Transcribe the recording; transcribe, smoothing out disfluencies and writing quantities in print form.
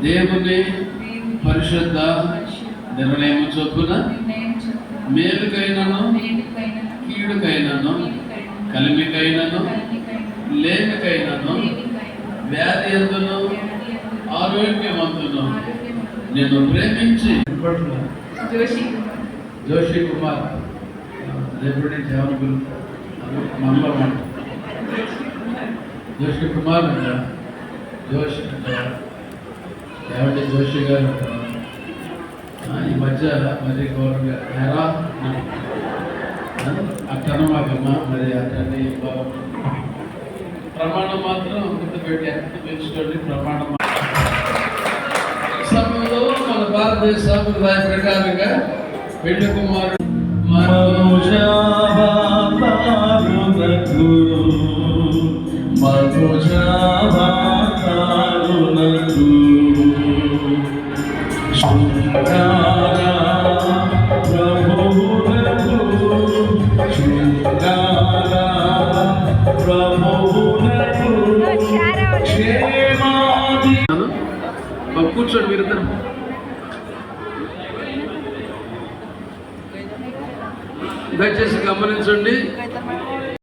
దేవుని పరిశుద్ధ నిర్ణయం చొప్పున మేలుకైనను కీడుకైనను కలిమికైనను లేమికైనను వ్యాధి ఎందును ఆరోగ్యవంతును నేను ప్రేమించి జోషి కుమార్ రేపటి జాబులు మనలో జోషి కుమార్ అంట జోషి అంట ఏమంటే జోషి గారు ఈ మధ్య మరి గౌరవ ఎరా అట్టను మాకమ్మ మరి అట్టని ప్రమాణం మాత్రం గుర్తుపెట్టి అక్కడ పెంచుకోండి. ప్రమాణం సమయంలో మన భారతదేశ సాంప్రదాయ ప్రకారంగా పెళ్లి కుమారుడు కూర్చోండి మీరిద్దరు. దయచేసి గమనించండి.